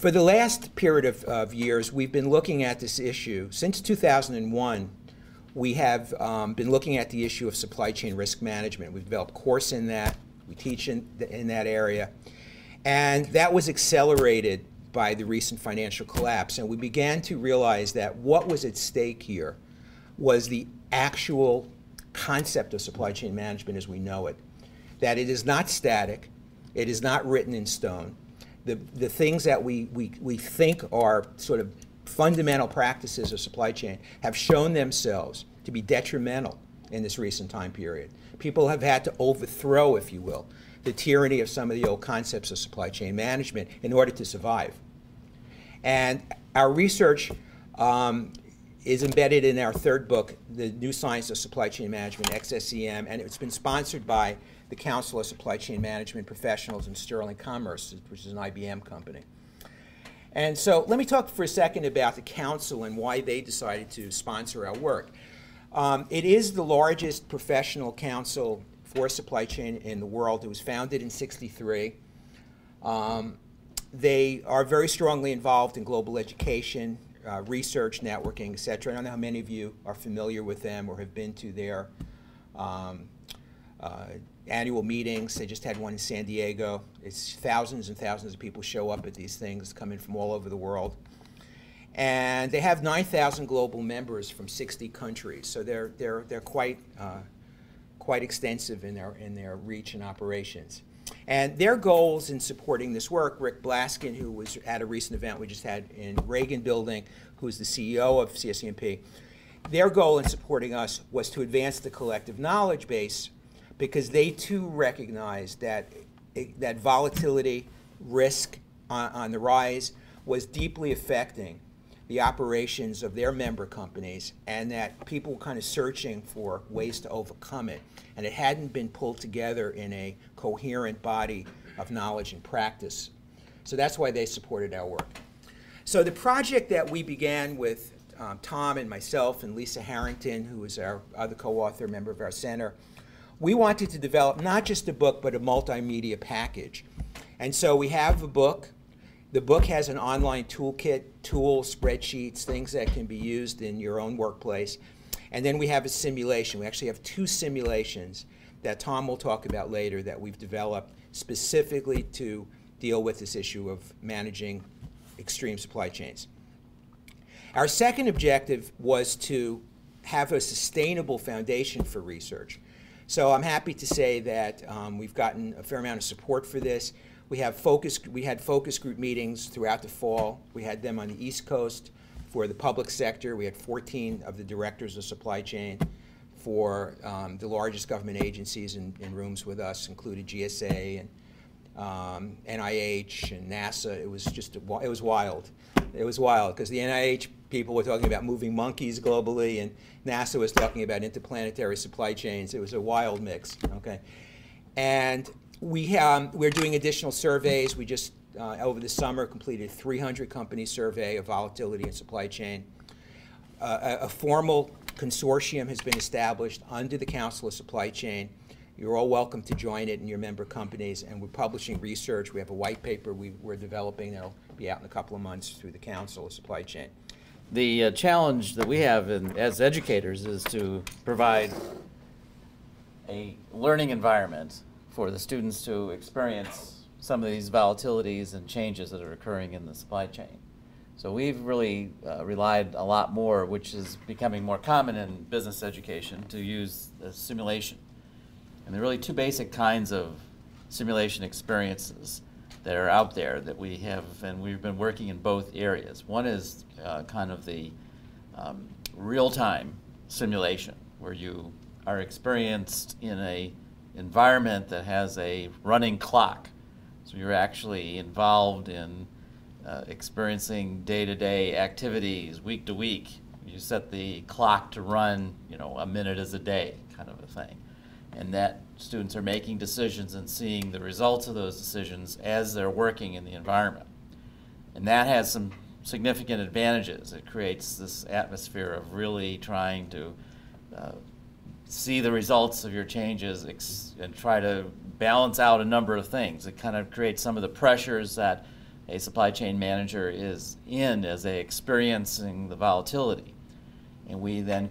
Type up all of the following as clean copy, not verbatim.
For the last period of years, we've been looking at this issue. Since 2001, we have been looking at the issue of supply chain risk management. We've developed a course in that. We teach in that area. And that was accelerated by the recent financial collapse. And we began to realize that what was at stake here was the actual concept of supply chain management as we know it. That it is not static. It is not written in stone. The things that we think are sort of fundamental practices of supply chain have shown themselves to be detrimental in this recent time period. People have had to overthrow, if you will, the tyranny of some of the old concepts of supply chain management in order to survive. And our research is embedded in our third book, The New Science of Supply Chain Management, XSCM, and it's been sponsored by the Council of Supply Chain Management Professionals in Sterling Commerce, which is an IBM company. And so let me talk for a second about the Council and why they decided to sponsor our work. It is the largest professional council for supply chain in the world. It was founded in '63. They are very strongly involved in global education, research, networking, et cetera. I don't know how many of you are familiar with them or have been to their annual meetings. They just had one in San Diego. It's thousands and thousands of people show up at these things coming from all over the world. And they have 9,000 global members from 60 countries. So they're quite extensive in their reach and operations. And their goals in supporting this work, Rick Blaskin, who was at a recent event we just had in Reagan Building, who is the CEO of CSCMP, their goal in supporting us was to advance the collective knowledge base, because they too recognize that volatility, risk on the rise was deeply affecting the operations of their member companies, and that people were kind of searching for ways to overcome it. And it hadn't been pulled together in a coherent body of knowledge and practice. So that's why they supported our work. So the project that we began with Tom and myself and Lisa Harrington, who is our other co-author, member of our center, we wanted to develop not just a book, but a multimedia package. And so we have a book. The book has an online toolkit, tools, spreadsheets, things that can be used in your own workplace. And then we have a simulation. We actually have 2 simulations that Tom will talk about later that we've developed specifically to deal with this issue of managing extreme supply chains. Our second objective was to have a sustainable foundation for research. So I'm happy to say that we've gotten a fair amount of support for this. We had focus group meetings throughout the fall. We had them on the East Coast for the public sector. We had 14 of the directors of supply chain for the largest government agencies in rooms with us, included GSA and NIH and NASA. It was just, it was wild. It was wild because the NIH people were talking about moving monkeys globally, and NASA was talking about interplanetary supply chains. It was a wild mix, okay? And we're doing additional surveys. We just, over the summer, completed a 300 company survey of volatility in supply chain. A formal consortium has been established under the Council of Supply Chain. You're all welcome to join it in your member companies, and we're publishing research. We have a white paper we're developing that'll be out in a couple of months through the Council of Supply Chain. The challenge that we have as educators is to provide a learning environment for the students to experience some of these volatilities and changes that are occurring in the supply chain. So we've really relied a lot more, which is becoming more common in business education, to use simulation. And there are really 2 basic kinds of simulation experiences that are out there that we have, and we've been working in both areas. One is kind of the real-time simulation, where you are experienced in a environment that has a running clock. So you're actually involved in experiencing day-to-day activities, week to week. You set the clock to run, you know, a minute is a day, kind of a thing. And that students are making decisions and seeing the results of those decisions as they're working in the environment. And that has some significant advantages. It creates this atmosphere of really trying to see the results of your changes and try to balance out a number of things. It kind of creates some of the pressures that a supply chain manager is in as they experiencing the volatility. And we then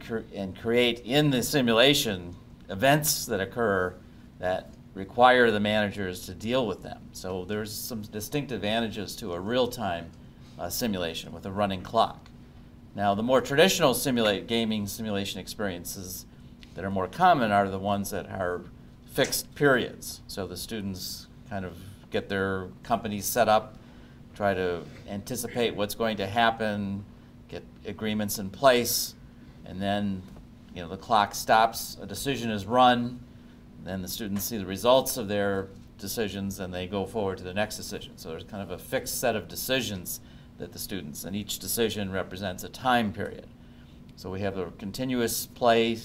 create in the simulation events that occur that require the managers to deal with them. So there's some distinct advantages to a real-time simulation with a running clock. Now, the more traditional gaming simulation experiences that are more common are the ones that are fixed periods. So the students kind of get their companies set up, try to anticipate what's going to happen, get agreements in place, and then the clock stops, a decision is run, then the students see the results of their decisions and they go forward to the next decision. So there's kind of a fixed set of decisions that the students, and each decision represents a time period. So we have the continuous play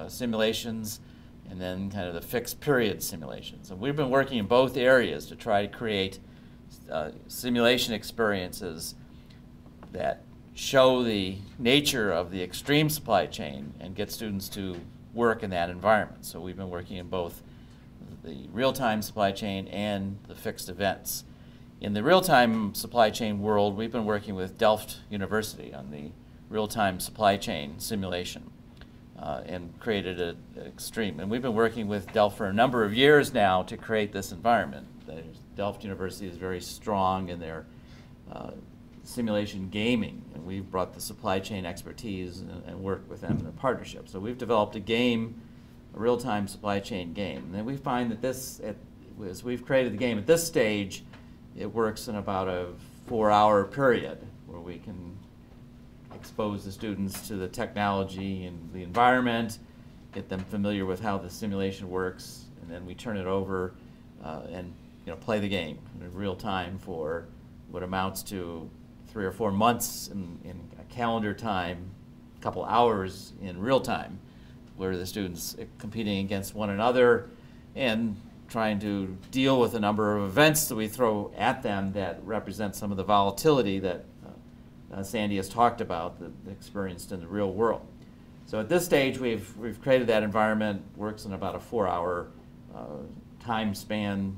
simulations and then kind of the fixed period simulations. And we've been working in both areas to try to create simulation experiences that show the nature of the extreme supply chain and get students to work in that environment. So we've been working in both the real-time supply chain and the fixed events. In the real-time supply chain world, we've been working with Delft University on the real-time supply chain simulation and created an X-Treme. And we've been working with Delft for a number of years now to create this environment. Delft University is very strong in their simulation gaming, and we've brought the supply chain expertise and worked with them in a partnership. So we've developed a game, a real-time supply chain game. And then we find that as we've created the game at this stage, it works in about a 4-hour period where we can expose the students to the technology and the environment, get them familiar with how the simulation works, and then we turn it over and play the game in real time for what amounts to 3 or 4 months in a calendar time, a couple hours in real time, where the students are competing against one another and trying to deal with a number of events that we throw at them that represent some of the volatility that Sandy has talked about, that experienced in the real world. So at this stage, we've created that environment, works in about a 4-hour time span,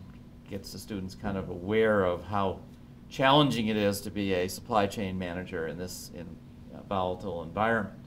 gets the students kind of aware of how challenging it is to be a supply chain manager in this volatile environment.